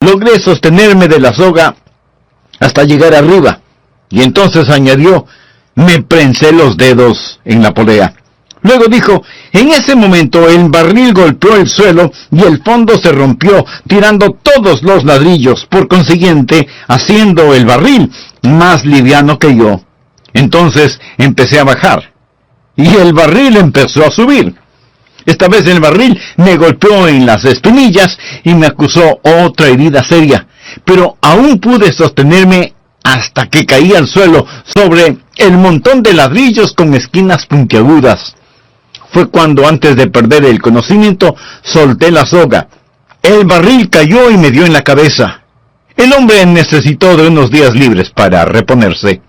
Logré sostenerme de la soga hasta llegar arriba. Y entonces añadió, me prensé los dedos en la polea. Luego dijo, en ese momento el barril golpeó el suelo y el fondo se rompió, tirando todos los ladrillos, por consiguiente, haciendo el barril más liviano que yo. Entonces empecé a bajar, y el barril empezó a subir. Esta vez el barril me golpeó en las espinillas y me acusó otra herida seria, pero aún pude sostenerme hasta que caí al suelo sobre el montón de ladrillos con esquinas puntiagudas. Fue cuando, antes de perder el conocimiento, solté la soga. El barril cayó y me dio en la cabeza. El hombre necesitó de unos días libres para reponerse.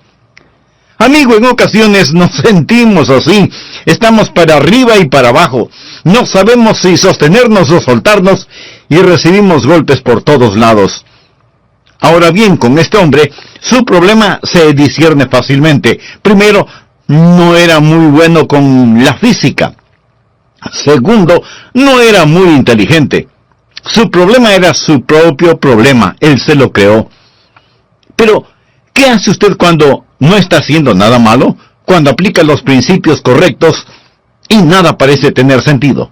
Amigo, en ocasiones nos sentimos así. Estamos para arriba y para abajo. No sabemos si sostenernos o soltarnos y recibimos golpes por todos lados. Ahora bien, con este hombre, su problema se discierne fácilmente. Primero, no era muy bueno con la física. Segundo, no era muy inteligente. Su problema era su propio problema. Él se lo creó. Pero, ¿qué hace usted cuando no está haciendo nada malo? Cuando aplica los principios correctos y nada parece tener sentido.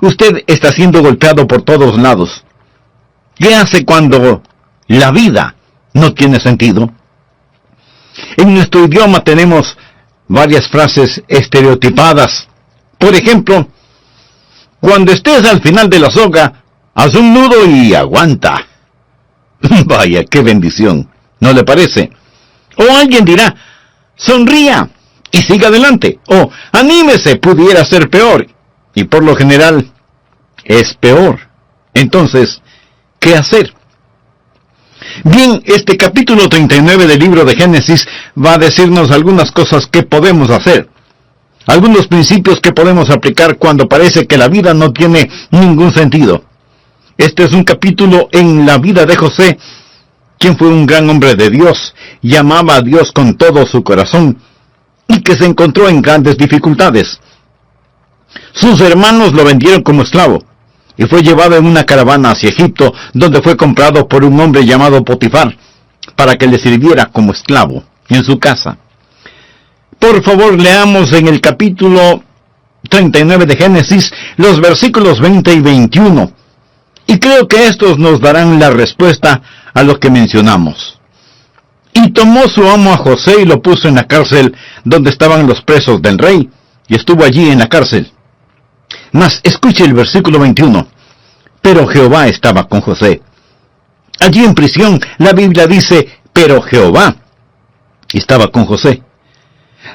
Usted está siendo golpeado por todos lados. ¿Qué hace cuando la vida no tiene sentido? En nuestro idioma tenemos varias frases estereotipadas. Por ejemplo, cuando estés al final de la soga, haz un nudo y aguanta. Vaya, qué bendición, ¿no le parece? O alguien dirá, sonría y siga adelante. O anímese, pudiera ser peor. Y por lo general, es peor. Entonces, ¿qué hacer? Bien, este capítulo 39 del libro de Génesis va a decirnos algunas cosas que podemos hacer. Algunos principios que podemos aplicar cuando parece que la vida no tiene ningún sentido. Este es un capítulo en la vida de José, quien fue un gran hombre de Dios, y amaba a Dios con todo su corazón, y que se encontró en grandes dificultades. Sus hermanos lo vendieron como esclavo, y fue llevado en una caravana hacia Egipto, donde fue comprado por un hombre llamado Potifar, para que le sirviera como esclavo en su casa. Por favor, leamos en el capítulo 39 de Génesis, los versículos 20 y 21. Y creo que estos nos darán la respuesta a lo que mencionamos. Y tomó su amo a José y lo puso en la cárcel donde estaban los presos del rey, y estuvo allí en la cárcel. Mas escuche el versículo 21. Pero Jehová estaba con José. Allí en prisión, la Biblia dice, pero Jehová estaba con José.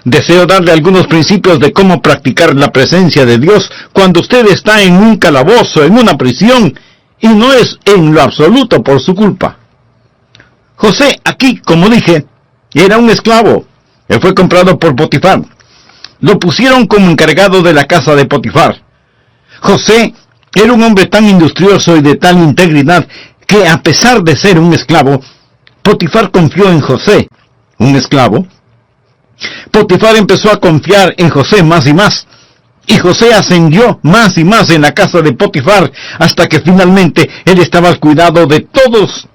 Deseo darle algunos principios de cómo practicar la presencia de Dios cuando usted está en un calabozo, en una prisión, y no es en lo absoluto por su culpa. José, aquí, como dije, era un esclavo. Él fue comprado por Potifar. Lo pusieron como encargado de la casa de Potifar. José era un hombre tan industrioso y de tal integridad que, a pesar de ser un esclavo, Potifar confió en José, un esclavo. Potifar empezó a confiar en José más y más, y José ascendió más y más en la casa de Potifar, hasta que finalmente él estaba al cuidado de todos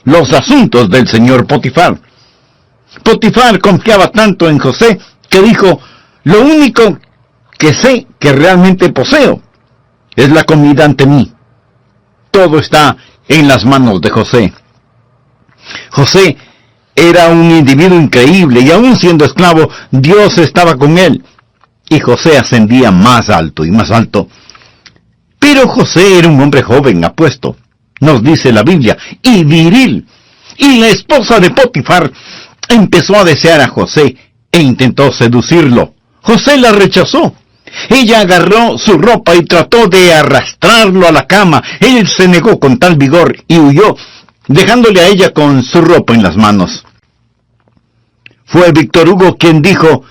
los asuntos del señor Potifar. Potifar confiaba tanto en José que dijo, lo único que sé que realmente poseo es la comida ante mí. Todo está en las manos de José. José era un individuo increíble, y aún siendo esclavo, Dios estaba con él. Y José ascendía más alto y más alto. Pero José era un hombre joven, apuesto, nos dice la Biblia, y viril. Y la esposa de Potifar empezó a desear a José e intentó seducirlo. José la rechazó. Ella agarró su ropa y trató de arrastrarlo a la cama. Él se negó con tal vigor y huyó, dejándole a ella con su ropa en las manos. Fue Víctor Hugo quien dijo,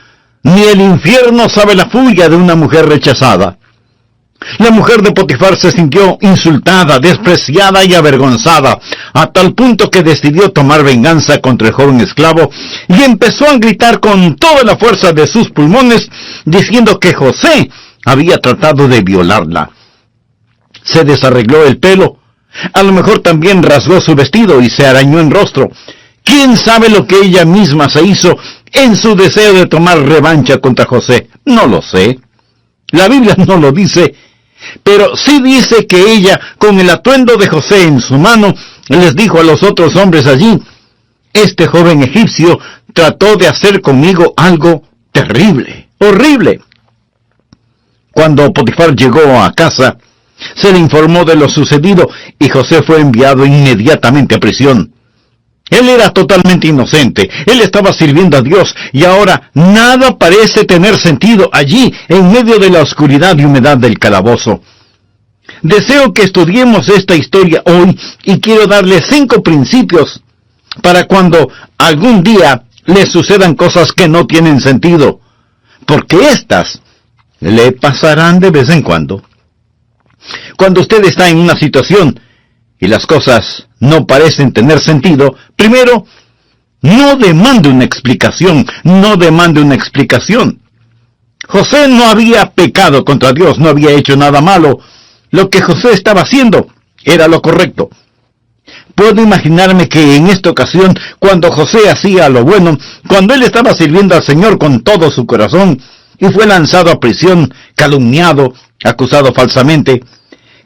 ni el infierno sabe la furia de una mujer rechazada. La mujer de Potifar se sintió insultada, despreciada y avergonzada, a tal punto que decidió tomar venganza contra el joven esclavo y empezó a gritar con toda la fuerza de sus pulmones, diciendo que José había tratado de violarla. Se desarregló el pelo, A lo mejor también rasgó su vestido y se arañó el rostro. ¿Quién sabe lo que ella misma se hizo en su deseo de tomar revancha contra José? No lo sé. La Biblia no lo dice, pero sí dice que ella, con el atuendo de José en su mano, les dijo a los otros hombres allí: este joven egipcio trató de hacer conmigo algo terrible, horrible. Cuando Potifar llegó a casa, se le informó de lo sucedido y José fue enviado inmediatamente a prisión. Él era totalmente inocente, él estaba sirviendo a Dios y ahora nada parece tener sentido allí en medio de la oscuridad y humedad del calabozo. Deseo que estudiemos esta historia hoy y quiero darle 5 principios para cuando algún día le sucedan cosas que no tienen sentido, porque éstas le pasarán de vez en cuando. Cuando usted está en una situación y las cosas no parecen tener sentido, primero, no demande una explicación, no demande una explicación. José no había pecado contra Dios, no había hecho nada malo. Lo que José estaba haciendo era lo correcto. Puedo imaginarme que en esta ocasión, cuando José hacía lo bueno, cuando él estaba sirviendo al Señor con todo su corazón, y fue lanzado a prisión, calumniado, acusado falsamente,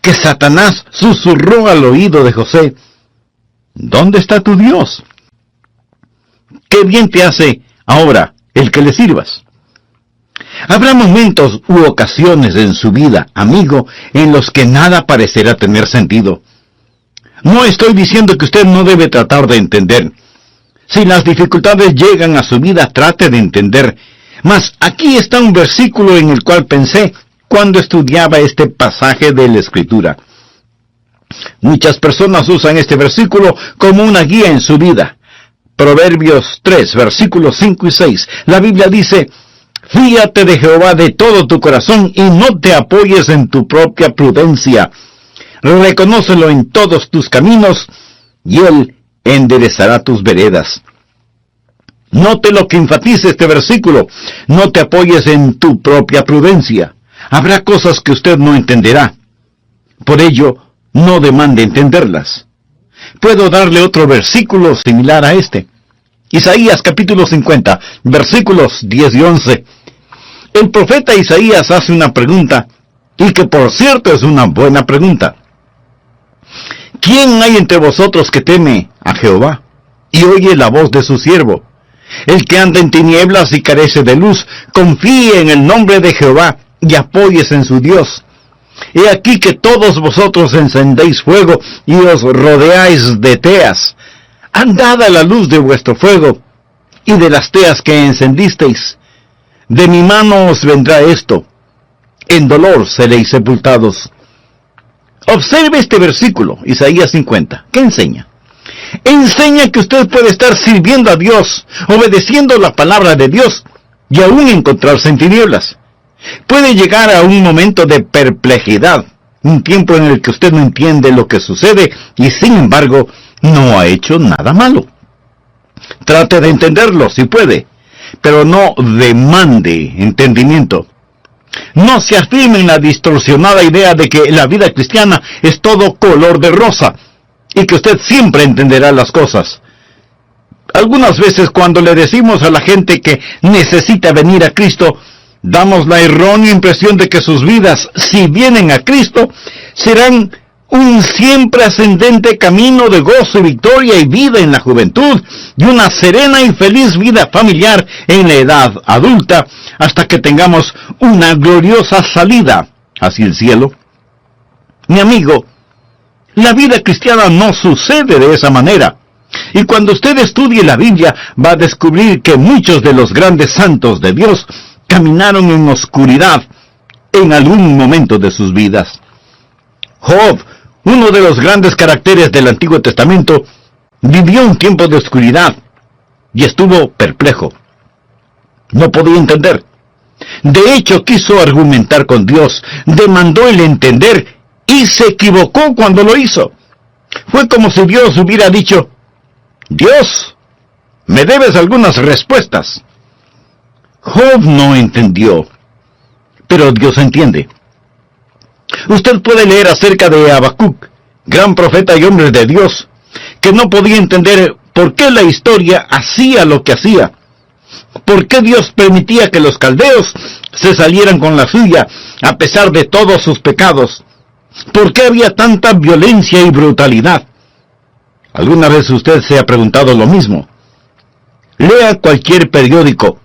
que Satanás susurró al oído de José: ¿dónde está tu Dios? ¿Qué bien te hace ahora el que le sirvas? Habrá momentos u ocasiones en su vida, amigo, en los que nada parecerá tener sentido. No estoy diciendo que usted no debe tratar de entender. Si las dificultades llegan a su vida, trate de entender. Mas aquí está un versículo en el cual pensé cuando estudiaba este pasaje de la Escritura. Muchas personas usan este versículo como una guía en su vida. Proverbios 3, versículos 5 y 6. La Biblia dice: fíate de Jehová de todo tu corazón y no te apoyes en tu propia prudencia. Reconócelo en todos tus caminos y Él enderezará tus veredas. Note lo que enfatiza este versículo: no te apoyes en tu propia prudencia. Habrá cosas que usted no entenderá. Por ello, no demande entenderlas. Puedo darle otro versículo similar a este. Isaías capítulo 50, versículos 10 y 11. El profeta Isaías hace una pregunta, y que por cierto es una buena pregunta. ¿Quién hay entre vosotros que teme a Jehová y oye la voz de su siervo? El que anda en tinieblas y carece de luz, confíe en el nombre de Jehová y apóyese en su Dios. He aquí que todos vosotros encendéis fuego y os rodeáis de teas. Andad a la luz de vuestro fuego y de las teas que encendisteis. De mi mano os vendrá esto, en dolor seréis sepultados. Observe este versículo, Isaías 50. ¿Qué enseña? Enseña que usted puede estar sirviendo a Dios, obedeciendo la palabra de Dios, y aún encontrarse en tinieblas. Puede llegar a un momento de perplejidad, un tiempo en el que usted no entiende lo que sucede, y sin embargo, no ha hecho nada malo. Trate de entenderlo, si puede, pero no demande entendimiento. No se afirme en la distorsionada idea de que la vida cristiana es todo color de rosa, y que usted siempre entenderá las cosas. Algunas veces cuando le decimos a la gente que necesita venir a Cristo, damos la errónea impresión de que sus vidas, si vienen a Cristo, serán un siempre ascendente camino de gozo y victoria y vida en la juventud, y una serena y feliz vida familiar en la edad adulta, hasta que tengamos una gloriosa salida hacia el cielo. Mi amigo, la vida cristiana no sucede de esa manera. Y cuando usted estudie la Biblia, va a descubrir que muchos de los grandes santos de Dios caminaron en oscuridad en algún momento de sus vidas. Job, uno de los grandes caracteres del Antiguo Testamento, vivió un tiempo de oscuridad y estuvo perplejo. No podía entender. De hecho, quiso argumentar con Dios, demandó el entender y se equivocó cuando lo hizo. Fue como si Dios hubiera dicho: Dios, me debes algunas respuestas. Job no entendió, pero Dios entiende. Usted puede leer acerca de Habacuc, gran profeta y hombre de Dios, que no podía entender por qué la historia hacía lo que hacía. ¿Por qué Dios permitía que los caldeos se salieran con la suya a pesar de todos sus pecados? ¿Por qué había tanta violencia y brutalidad? ¿Alguna vez usted se ha preguntado lo mismo? Lea cualquier periódico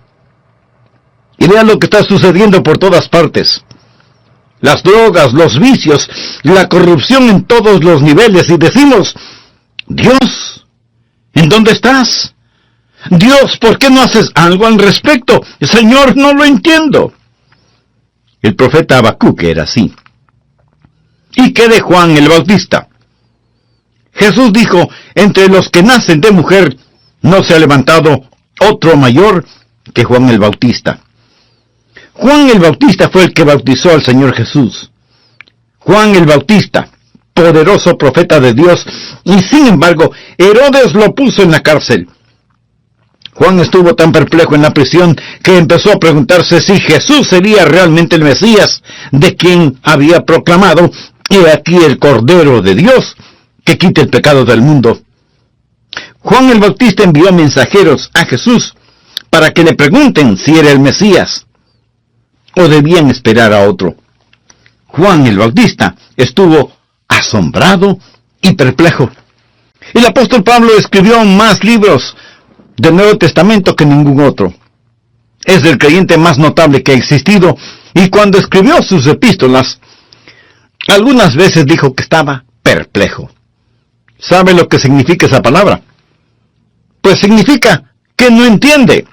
y vea lo que está sucediendo por todas partes. Las drogas, los vicios, la corrupción en todos los niveles, y decimos: Dios, ¿en dónde estás? Dios, ¿por qué no haces algo al respecto? Señor, no lo entiendo. El profeta Habacuc era así. ¿Y qué de Juan el Bautista? Jesús dijo: entre los que nacen de mujer no se ha levantado otro mayor que Juan el Bautista. Juan el Bautista fue el que bautizó al Señor Jesús. Juan el Bautista, poderoso profeta de Dios, y sin embargo, Herodes lo puso en la cárcel. Juan estuvo tan perplejo en la prisión que empezó a preguntarse si Jesús sería realmente el Mesías, de quien había proclamado: he aquí el Cordero de Dios, que quita el pecado del mundo. Juan el Bautista envió mensajeros a Jesús para que le pregunten si era el Mesías, o debían esperar a otro. Juan el Bautista estuvo asombrado y perplejo. El apóstol Pablo escribió más libros del Nuevo Testamento que ningún otro. Es el creyente más notable que ha existido, y cuando escribió sus epístolas, algunas veces dijo que estaba perplejo. ¿Sabe lo que significa esa palabra? Pues significa que no entiende.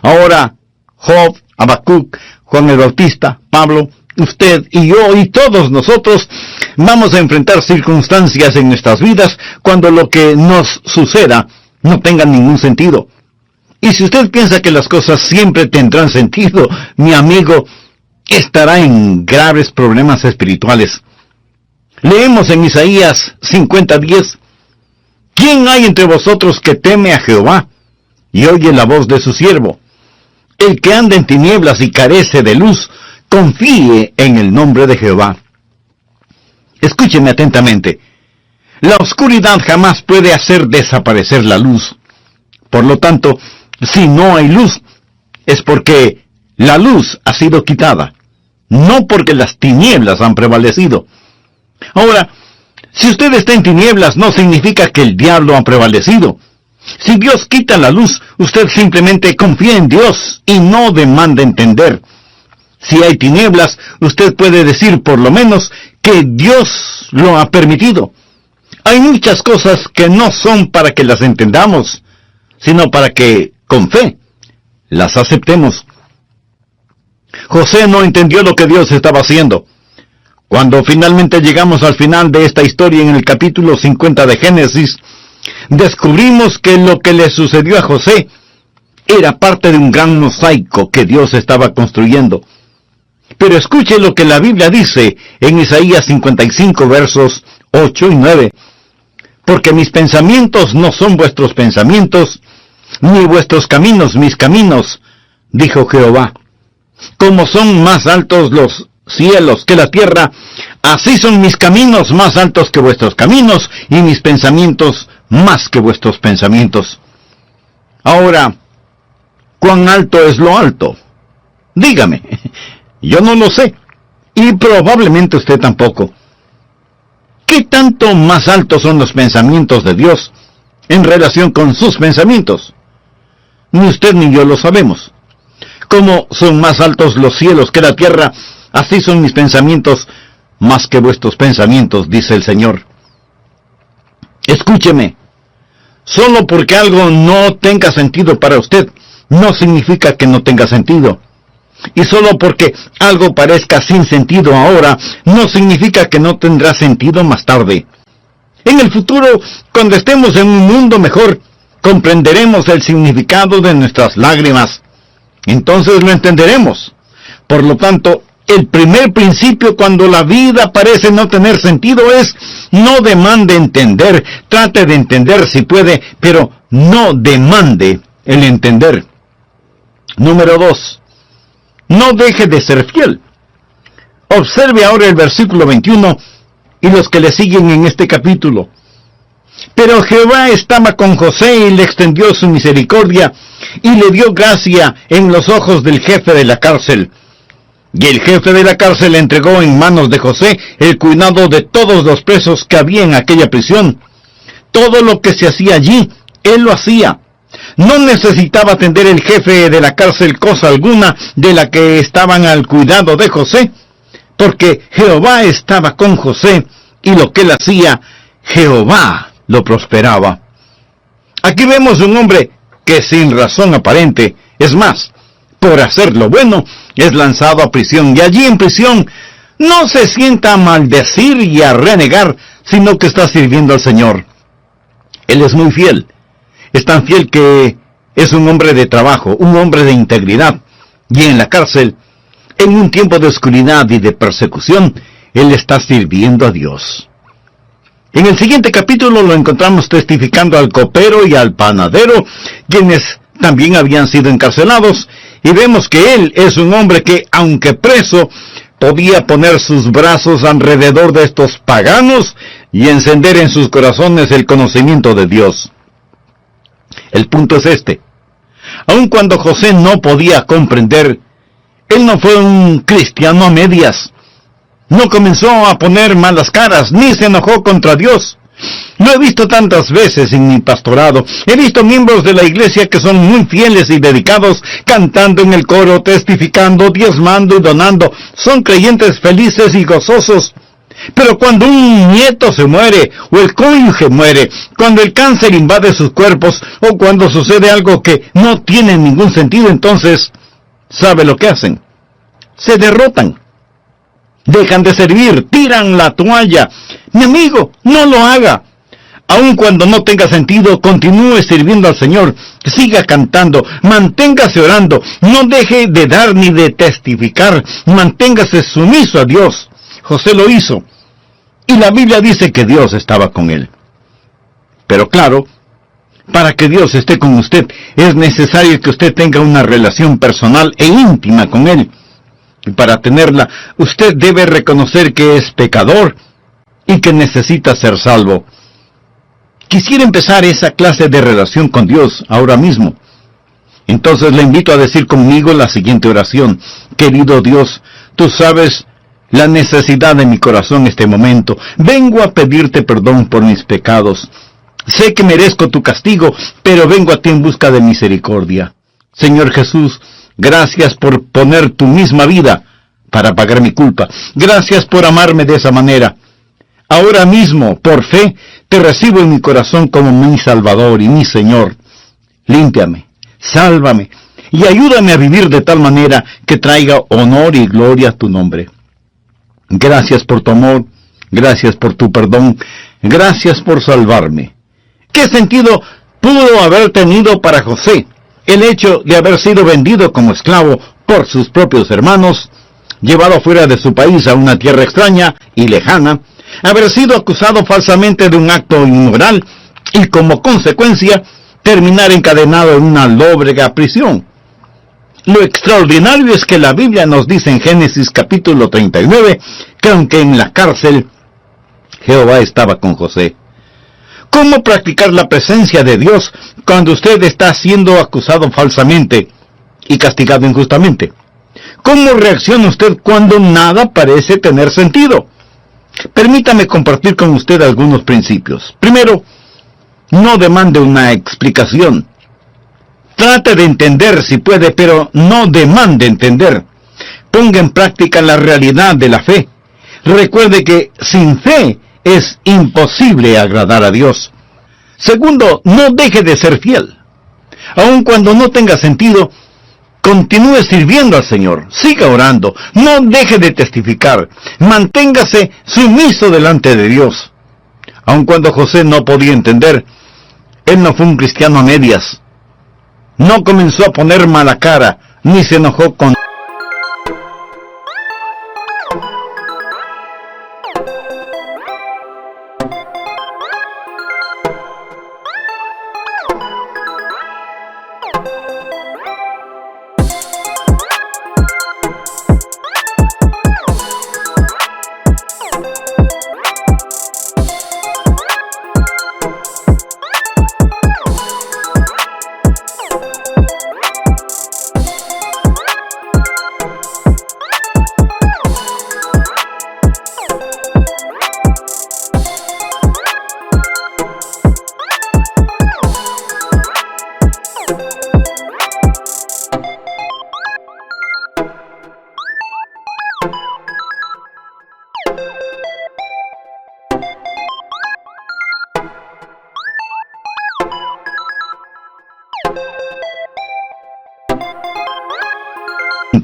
Ahora, Job, Habacuc, Juan el Bautista, Pablo, usted y yo y todos nosotros vamos a enfrentar circunstancias en nuestras vidas cuando lo que nos suceda no tenga ningún sentido. Y si usted piensa que las cosas siempre tendrán sentido, mi amigo, estará en graves problemas espirituales. Leemos en Isaías 50:10: ¿quién hay entre vosotros que teme a Jehová y oye la voz de su siervo? El que anda en tinieblas y carece de luz, confíe en el nombre de Jehová. Escúcheme atentamente. La oscuridad jamás puede hacer desaparecer la luz. Por lo tanto, si no hay luz, es porque la luz ha sido quitada, no porque las tinieblas han prevalecido. Ahora, si usted está en tinieblas, no significa que el diablo ha prevalecido. Si Dios quita la luz, usted simplemente confía en Dios y no demanda entender. Si hay tinieblas, usted puede decir por lo menos que Dios lo ha permitido. Hay muchas cosas que no son para que las entendamos, sino para que, con fe, las aceptemos. José no entendió lo que Dios estaba haciendo. Cuando finalmente llegamos al final de esta historia en el capítulo 50 de Génesis, descubrimos que lo que le sucedió a José era parte de un gran mosaico que Dios estaba construyendo. Pero escuche lo que la Biblia dice en Isaías 55, versos 8 y 9. Porque mis pensamientos no son vuestros pensamientos, ni vuestros caminos mis caminos, dijo Jehová. Como son más altos los cielos que la tierra, así son mis caminos más altos que vuestros caminos, y mis pensamientos más que vuestros pensamientos. Ahora, ¿cuán alto es lo alto? Dígame, yo no lo sé, y probablemente usted tampoco. ¿Qué tanto más altos son los pensamientos de Dios en relación con sus pensamientos? Ni usted ni yo lo sabemos. Como son más altos los cielos que la tierra, así son mis pensamientos más que vuestros pensamientos, dice el Señor. Escúcheme, solo porque algo no tenga sentido para usted, no significa que no tenga sentido. Y solo porque algo parezca sin sentido ahora, no significa que no tendrá sentido más tarde. En el futuro, cuando estemos en un mundo mejor, comprenderemos el significado de nuestras lágrimas. Entonces lo entenderemos. Por lo tanto, el primer principio cuando la vida parece no tener sentido es: no demande entender. Trate de entender si puede, pero no demande el entender. Número 2. No deje de ser fiel. Observe ahora el versículo 21 y los que le siguen en este capítulo. Pero Jehová estaba con José y le extendió su misericordia y le dio gracia en los ojos del jefe de la cárcel. Y el jefe de la cárcel entregó en manos de José el cuidado de todos los presos que había en aquella prisión. Todo lo que se hacía allí, él lo hacía. No necesitaba atender el jefe de la cárcel cosa alguna de la que estaban al cuidado de José, porque Jehová estaba con José y lo que él hacía, Jehová lo prosperaba. Aquí vemos un hombre que sin razón aparente, es más, por hacer lo bueno, es lanzado a prisión, y allí en prisión no se sienta a maldecir y a renegar, sino que está sirviendo al Señor. Él es muy fiel, es tan fiel que es un hombre de trabajo, un hombre de integridad, y en la cárcel, en un tiempo de oscuridad y de persecución, él está sirviendo a Dios. En el siguiente capítulo lo encontramos testificando al copero y al panadero, quienes también habían sido encarcelados, y vemos que él es un hombre que, aunque preso, podía poner sus brazos alrededor de estos paganos y encender en sus corazones el conocimiento de Dios. El punto es este: aun cuando José no podía comprender, él no fue un cristiano a medias. No comenzó a poner malas caras, ni se enojó contra Dios. Lo he visto tantas veces en mi pastorado. He visto miembros de la iglesia que son muy fieles y dedicados, cantando en el coro, testificando, diezmando y donando. Son creyentes felices y gozosos. Pero cuando un nieto se muere, o el cónyuge muere, cuando el cáncer invade sus cuerpos, o cuando sucede algo que no tiene ningún sentido, entonces, ¿sabe lo que hacen? Se derrotan. Dejan de servir, tiran la toalla. Mi amigo, no lo haga. Aun cuando no tenga sentido, continúe sirviendo al Señor. Siga cantando, manténgase orando, no deje de dar ni de testificar, manténgase sumiso a Dios. José lo hizo, y la Biblia dice que Dios estaba con él. Pero claro, para que Dios esté con usted, es necesario que usted tenga una relación personal e íntima con Él. Y para tenerla, usted debe reconocer que es pecador y que necesita ser salvo. Quisiera empezar esa clase de relación con Dios ahora mismo. Entonces le invito a decir conmigo la siguiente oración. Querido Dios, tú sabes la necesidad de mi corazón en este momento. Vengo a pedirte perdón por mis pecados. Sé que merezco tu castigo, pero vengo a ti en busca de misericordia. Señor Jesús, gracias por poner tu misma vida para pagar mi culpa. Gracias por amarme de esa manera. Ahora mismo, por fe, te recibo en mi corazón como mi Salvador y mi Señor. Límpiame, sálvame y ayúdame a vivir de tal manera que traiga honor y gloria a tu nombre. Gracias por tu amor, gracias por tu perdón, gracias por salvarme. ¿Qué sentido pudo haber tenido para José el hecho de haber sido vendido como esclavo por sus propios hermanos, llevado fuera de su país a una tierra extraña y lejana, haber sido acusado falsamente de un acto inmoral y como consecuencia terminar encadenado en una lóbrega prisión? Lo extraordinario es que la Biblia nos dice en Génesis capítulo 39 que aunque en la cárcel, Jehová estaba con José. ¿Cómo practicar la presencia de Dios cuando usted está siendo acusado falsamente y castigado injustamente? ¿Cómo reacciona usted cuando nada parece tener sentido? Permítame compartir con usted algunos principios. Primero, no demande una explicación. Trate de entender si puede, pero no demande entender. Ponga en práctica la realidad de la fe. Recuerde que sin fe es imposible agradar a Dios. Segundo, no deje de ser fiel. Aun cuando no tenga sentido, continúe sirviendo al Señor. Siga orando. No deje de testificar. Manténgase sumiso delante de Dios. Aun cuando José no podía entender, él no fue un cristiano a medias. No comenzó a poner mala cara, ni se enojó con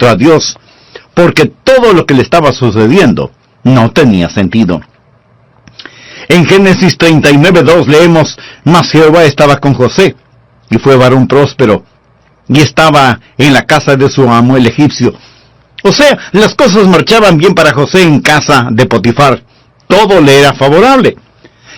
contra Dios, porque todo lo que le estaba sucediendo no tenía sentido. En Génesis 39:2 leemos: Mas Jehová estaba con José, y fue varón próspero, y estaba en la casa de su amo el egipcio. O sea, las cosas marchaban bien para José en casa de Potifar. Todo le era favorable.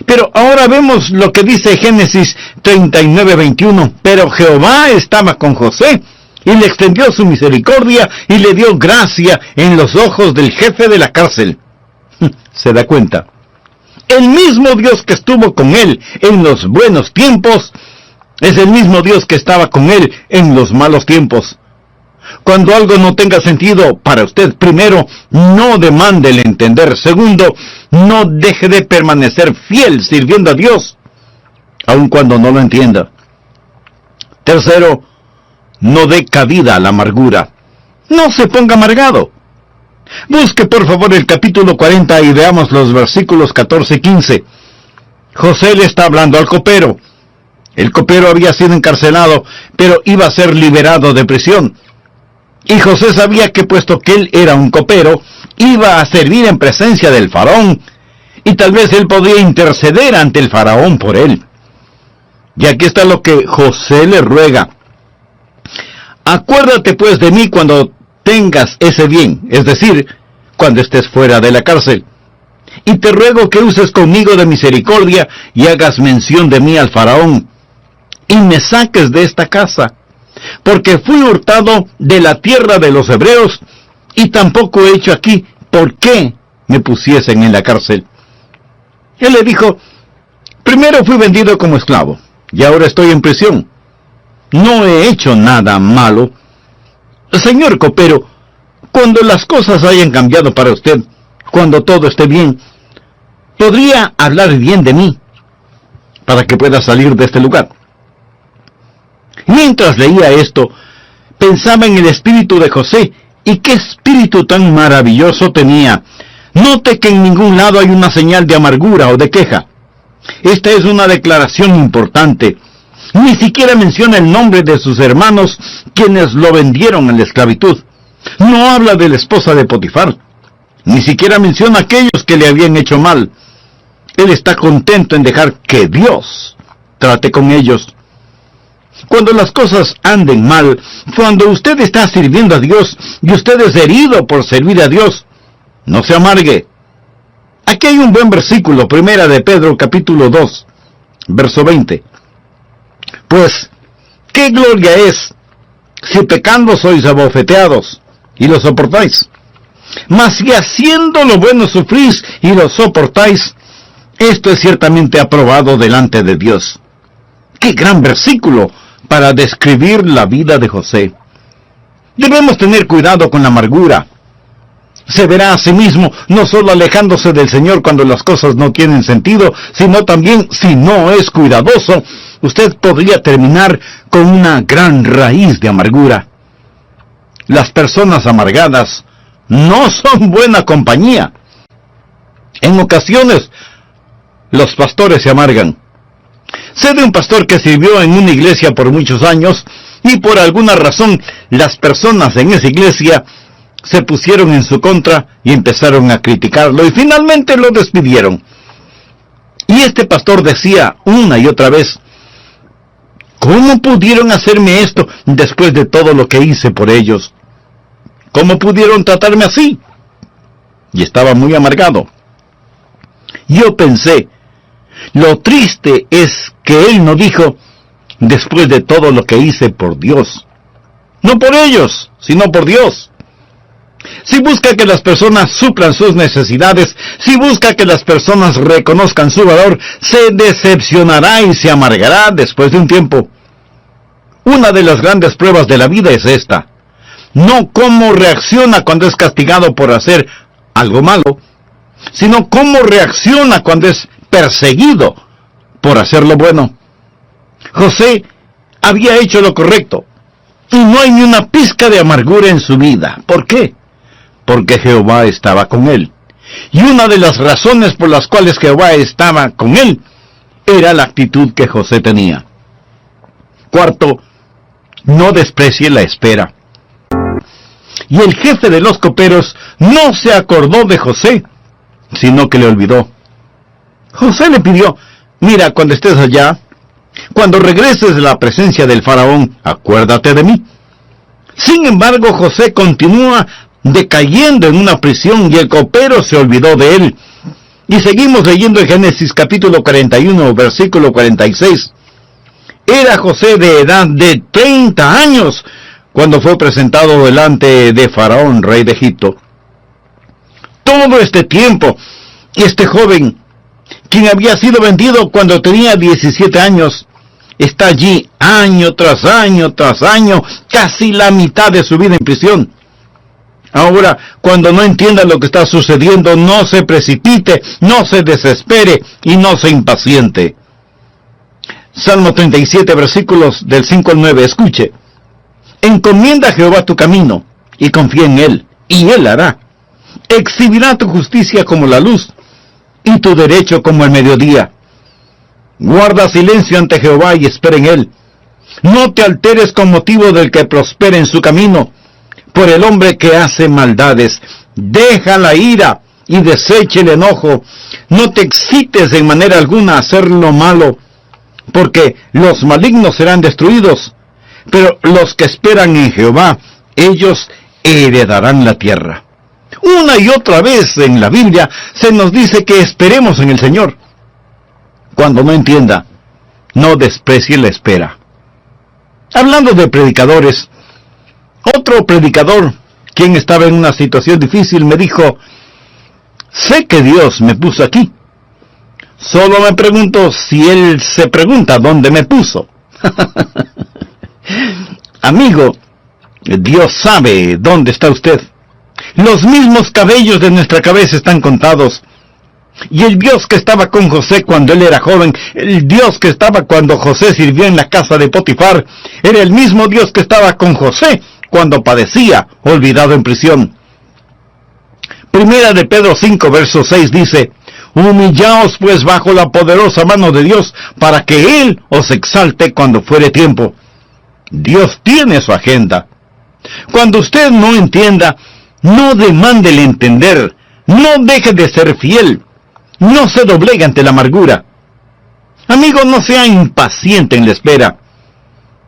Pero ahora vemos lo que dice Génesis 39:21. Pero Jehová estaba con José, y le extendió su misericordia, y le dio gracia en los ojos del jefe de la cárcel. ¿Se da cuenta? El mismo Dios que estuvo con él en los buenos tiempos, es el mismo Dios que estaba con él en los malos tiempos. Cuando algo no tenga sentido para usted, primero, no demande el entender. Segundo, no deje de permanecer fiel sirviendo a Dios, aun cuando no lo entienda. Tercero, no dé cabida a la amargura. No se ponga amargado. Busque por favor el capítulo 40 y veamos los versículos 14 y 15. José le está hablando al copero. El copero había sido encarcelado, pero iba a ser liberado de prisión. Y José sabía que, puesto que él era un copero, iba a servir en presencia del faraón, y tal vez él podría interceder ante el faraón por él. Y aquí está lo que José le ruega: acuérdate pues de mí cuando tengas ese bien, es decir, cuando estés fuera de la cárcel. Y te ruego que uses conmigo de misericordia y hagas mención de mí al faraón, y me saques de esta casa, porque fui hurtado de la tierra de los hebreos, y tampoco he hecho aquí por qué me pusiesen en la cárcel. Él le dijo: primero fui vendido como esclavo, y ahora estoy en prisión. No he hecho nada malo. Señor copero, cuando las cosas hayan cambiado para usted, cuando todo esté bien, podría hablar bien de mí, para que pueda salir de este lugar. Mientras leía esto, pensaba en el espíritu de José, y qué espíritu tan maravilloso tenía. Note que en ningún lado hay una señal de amargura o de queja. Esta es una declaración importante. Ni siquiera menciona el nombre de sus hermanos, quienes lo vendieron en la esclavitud. No habla de la esposa de Potifar. Ni siquiera menciona a aquellos que le habían hecho mal. Él está contento en dejar que Dios trate con ellos. Cuando las cosas anden mal, cuando usted está sirviendo a Dios y usted es herido por servir a Dios, no se amargue. Aquí hay un buen versículo, 1 de Pedro, capítulo 2, verso 20. Pues, ¿qué gloria es si pecando sois abofeteados y lo soportáis? Mas si haciendo lo bueno sufrís y lo soportáis, esto es ciertamente aprobado delante de Dios. ¡Qué gran versículo para describir la vida de José! Debemos tener cuidado con la amargura. Se verá a sí mismo no solo alejándose del Señor cuando las cosas no tienen sentido, sino también, si no es cuidadoso, usted podría terminar con una gran raíz de amargura. Las personas amargadas no son buena compañía. En ocasiones, los pastores se amargan. Sé de un pastor que sirvió en una iglesia por muchos años, y por alguna razón las personas en esa iglesia se pusieron en su contra y empezaron a criticarlo, y finalmente lo despidieron. Y este pastor decía una y otra vez: ¿cómo pudieron hacerme esto después de todo lo que hice por ellos? ¿Cómo pudieron tratarme así? Y estaba muy amargado. Yo pensé, lo triste es que él no dijo: después de todo lo que hice por Dios. No por ellos, sino por Dios. Si busca que las personas suplan sus necesidades, si busca que las personas reconozcan su valor, se decepcionará y se amargará después de un tiempo. Una de las grandes pruebas de la vida es esta: no cómo reacciona cuando es castigado por hacer algo malo, sino cómo reacciona cuando es perseguido por hacer lo bueno. José había hecho lo correcto, y no hay ni una pizca de amargura en su vida. ¿Por qué? Porque Jehová estaba con él. Y una de las razones por las cuales Jehová estaba con él era la actitud que José tenía. Cuarto, no desprecie la espera. Y el jefe de los coperos no se acordó de José, sino que le olvidó. José le pidió: mira, cuando estés allá, cuando regreses de la presencia del faraón, acuérdate de mí. Sin embargo, José continúa decayendo en una prisión y el copero se olvidó de él. Y seguimos leyendo en Génesis capítulo 41, versículo 46. Era José de edad de 30 años cuando fue presentado delante de Faraón, rey de Egipto. Todo este tiempo, este joven, quien había sido vendido cuando tenía 17 años, está allí año tras año tras año, casi la mitad de su vida en prisión. Ahora, cuando no entienda lo que está sucediendo, no se precipite, no se desespere y no se impaciente. Salmo 37, versículos del 5 al 9, escuche. Encomienda a Jehová tu camino, y confía en Él, y Él hará. Exhibirá tu justicia como la luz, y tu derecho como el mediodía. Guarda silencio ante Jehová y espera en Él. No te alteres con motivo del que prospere en su camino, por el hombre que hace maldades. Deja la ira y deseche el enojo. No te excites en manera alguna a hacer lo malo, porque los malignos serán destruidos, pero los que esperan en Jehová, ellos heredarán la tierra. Una y otra vez en la Biblia se nos dice que esperemos en el Señor. Cuando no entienda, no desprecie la espera. Hablando de predicadores, otro predicador, quien estaba en una situación difícil, me dijo: sé que Dios me puso aquí. Solo me pregunto si Él se pregunta dónde me puso. Amigo, Dios sabe dónde está usted. Los mismos cabellos de nuestra cabeza están contados. Y el Dios que estaba con José cuando él era joven, el Dios que estaba cuando José sirvió en la casa de Potifar, era el mismo Dios que estaba con José cuando padecía, olvidado en prisión. Primera de Pedro 5, verso 6 dice: humillaos pues bajo la poderosa mano de Dios, para que Él os exalte cuando fuere tiempo. Dios tiene su agenda. Cuando usted no entienda, no demande el entender, no deje de ser fiel, no se doblegue ante la amargura. Amigo, no sea impaciente en la espera.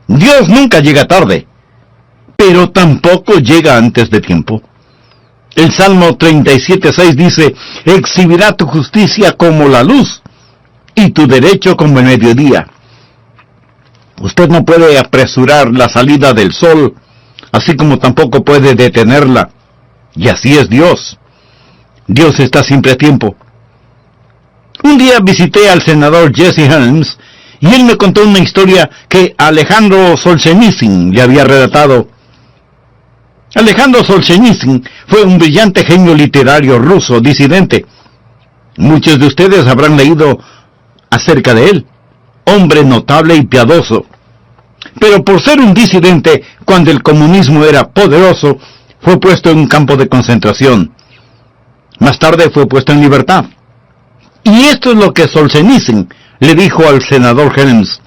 Dios nunca llega tarde, pero tampoco llega antes de tiempo. El Salmo 37:6 dice: exhibirá tu justicia como la luz, y tu derecho como el mediodía. Usted no puede apresurar la salida del sol, así como tampoco puede detenerla. Y así es Dios. Dios está siempre a tiempo. Un día visité al senador Jesse Helms, y él me contó una historia que Alejandro Solzhenitsyn le había relatado. Alejandro Solzhenitsyn fue un brillante genio literario ruso, disidente. Muchos de ustedes habrán leído acerca de él. Hombre notable y piadoso. Pero por ser un disidente, cuando el comunismo era poderoso, fue puesto en un campo de concentración. Más tarde fue puesto en libertad. Y esto es lo que Solzhenitsyn le dijo al senador Helms: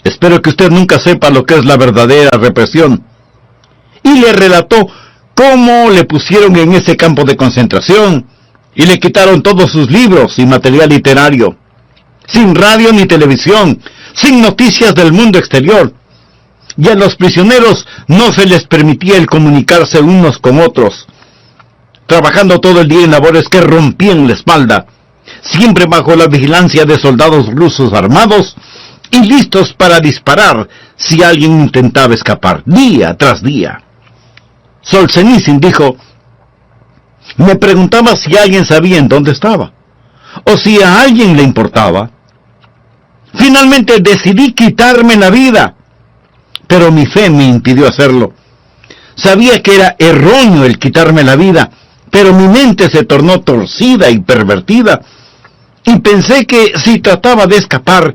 espero que usted nunca sepa lo que es la verdadera represión. Y le relató cómo le pusieron en ese campo de concentración y le quitaron todos sus libros y material literario, sin radio ni televisión, sin noticias del mundo exterior. Y a los prisioneros no se les permitía el comunicarse unos con otros, trabajando todo el día en labores que rompían la espalda, siempre bajo la vigilancia de soldados rusos armados y listos para disparar si alguien intentaba escapar, día tras día. Solzhenitsyn dijo: me preguntaba si alguien sabía en dónde estaba, o si a alguien le importaba. Finalmente decidí quitarme la vida, pero mi fe me impidió hacerlo. Sabía que era erróneo el quitarme la vida, pero mi mente se tornó torcida y pervertida, y pensé que si trataba de escapar,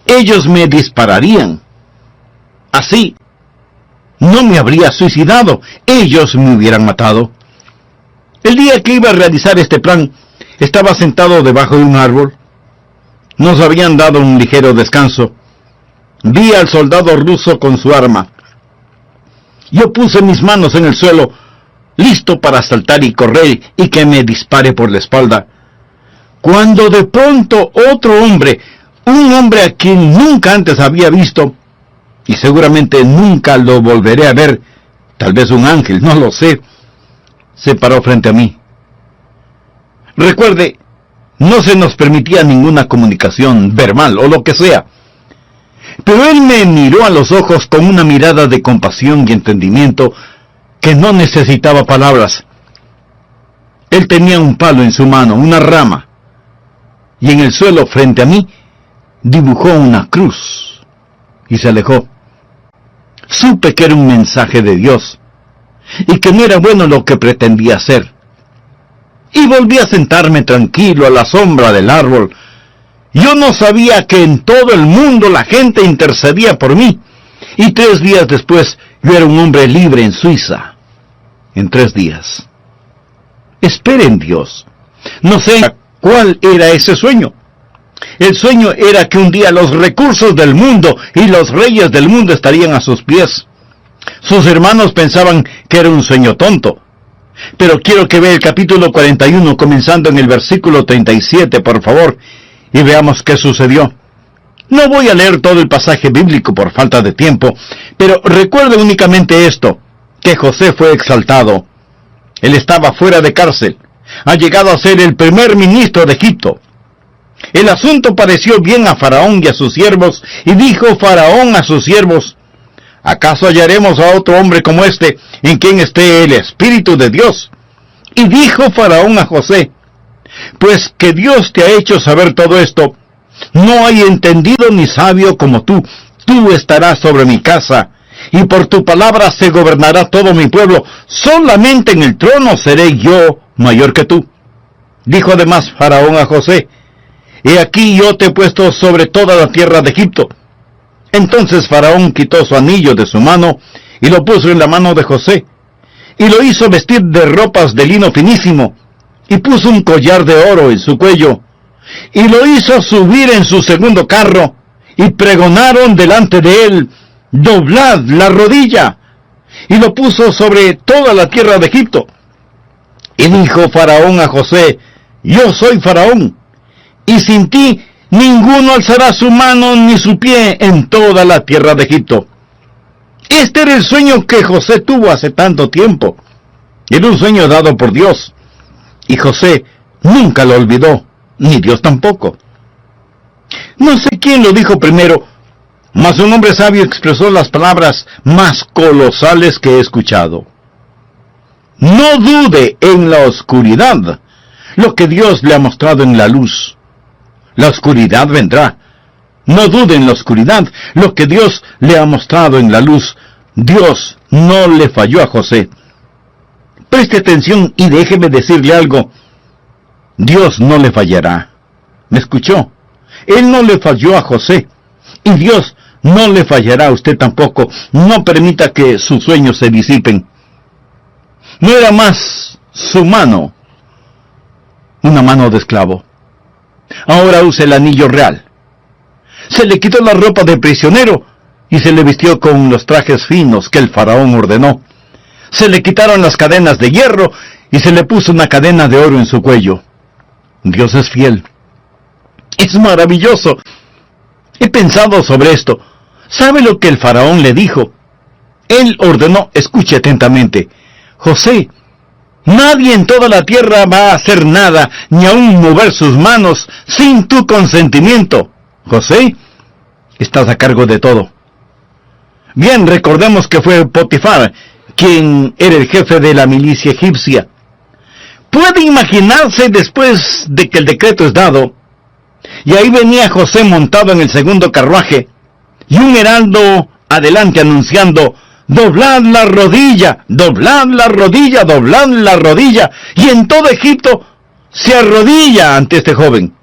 ellos me dispararían. Así, no me habría suicidado, ellos me hubieran matado. El día que iba a realizar este plan, estaba sentado debajo de un árbol. Nos habían dado un ligero descanso. Vi al soldado ruso con su arma. Yo puse mis manos en el suelo, listo para saltar y correr y que me dispare por la espalda, cuando de pronto otro hombre, un hombre a quien nunca antes había visto, y seguramente nunca lo volveré a ver, tal vez un ángel, no lo sé, se paró frente a mí. Recuerde, no se nos permitía ninguna comunicación verbal o lo que sea, pero él me miró a los ojos con una mirada de compasión y entendimiento que no necesitaba palabras. Él tenía un palo en su mano, una rama, y en el suelo frente a mí dibujó una cruz y se alejó. Supe que era un mensaje de Dios y que no era bueno lo que pretendía hacer. Y volví a sentarme tranquilo a la sombra del árbol. Yo no sabía que en todo el mundo la gente intercedía por mí, y 3 días después yo era un hombre libre en Suiza. En 3 días. Espere en Dios. No sé cuál era ese sueño. El sueño era que un día los recursos del mundo y los reyes del mundo estarían a sus pies. Sus hermanos pensaban que era un sueño tonto. Pero quiero que vea el capítulo 41, comenzando en el versículo 37, por favor, y veamos qué sucedió. No voy a leer todo el pasaje bíblico por falta de tiempo, pero recuerde únicamente esto, que José fue exaltado. Él estaba fuera de cárcel. Ha llegado a ser el primer ministro de Egipto. El asunto pareció bien a Faraón y a sus siervos, y dijo Faraón a sus siervos: ¿acaso hallaremos a otro hombre como este, en quien esté el Espíritu de Dios? Y dijo Faraón a José: pues que Dios te ha hecho saber todo esto, no hay entendido ni sabio como tú. Tú estarás sobre mi casa, y por tu palabra se gobernará todo mi pueblo. Solamente en el trono seré yo mayor que tú. Dijo además Faraón a José: he aquí yo te he puesto sobre toda la tierra de Egipto. Entonces Faraón quitó su anillo de su mano y lo puso en la mano de José, y lo hizo vestir de ropas de lino finísimo, y puso un collar de oro en su cuello, y lo hizo subir en su segundo carro, y pregonaron delante de él: doblad la rodilla, y lo puso sobre toda la tierra de Egipto. Y dijo Faraón a José: yo soy Faraón, y sin ti ninguno alzará su mano ni su pie en toda la tierra de Egipto. Este era el sueño que José tuvo hace tanto tiempo. Era un sueño dado por Dios, y José nunca lo olvidó, ni Dios tampoco. No sé quién lo dijo primero, mas un hombre sabio expresó las palabras más colosales que he escuchado. No dude en la oscuridad lo que Dios le ha mostrado en la luz. La oscuridad vendrá. No dude en la oscuridad lo que Dios le ha mostrado en la luz. Dios no le falló a José. Preste atención y déjeme decirle algo. Dios no le fallará. ¿Me escuchó? Él no le falló a José. Y Dios no le fallará a usted tampoco. No permita que sus sueños se disipen. No era más su mano, una mano de esclavo. Ahora usa el anillo real. Se le quitó la ropa de prisionero y se le vistió con los trajes finos que el faraón ordenó. Se le quitaron las cadenas de hierro y se le puso una cadena de oro en su cuello. Dios es fiel. Es maravilloso. He pensado sobre esto. ¿Sabe lo que el faraón le dijo? Él ordenó, escuche atentamente: José, nadie en toda la tierra va a hacer nada, ni aun mover sus manos, sin tu consentimiento. José, estás a cargo de todo. Bien, recordemos que fue Potifar quien era el jefe de la milicia egipcia. Puede imaginarse, después de que el decreto es dado, y ahí venía José montado en el segundo carruaje, y un heraldo adelante anunciando: doblad la rodilla, doblad la rodilla, doblad la rodilla. Y en todo Egipto se arrodilla ante este joven.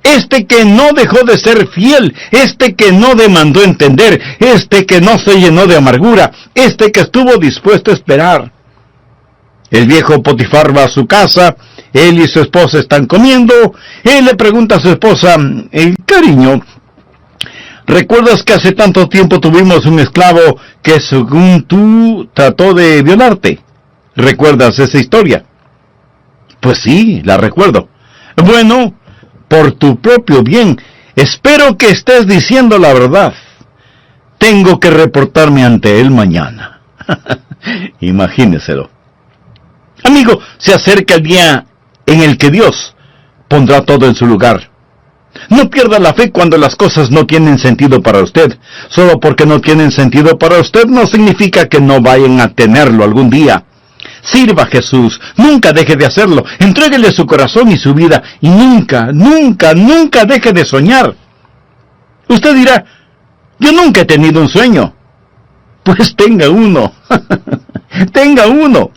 Este que no dejó de ser fiel, este que no demandó entender, este que no se llenó de amargura, este que estuvo dispuesto a esperar. El viejo Potifar va a su casa, él y su esposa están comiendo, él le pregunta a su esposa: cariño, ¿Recuerdas que hace tanto tiempo tuvimos un esclavo que, según tú, trató de violarte? ¿Recuerdas esa historia? Pues sí, la recuerdo. Bueno, por tu propio bien, espero que estés diciendo la verdad. Tengo que reportarme ante él mañana. Imagíneselo. Amigo, se acerca el día en el que Dios pondrá todo en su lugar. No pierda la fe cuando las cosas no tienen sentido para usted. Solo porque no tienen sentido para usted no significa que no vayan a tenerlo algún día. Sirva a Jesús, nunca deje de hacerlo, entréguele su corazón y su vida, y nunca, nunca, nunca deje de soñar. Usted dirá, yo nunca he tenido un sueño. Pues tenga uno, tenga uno.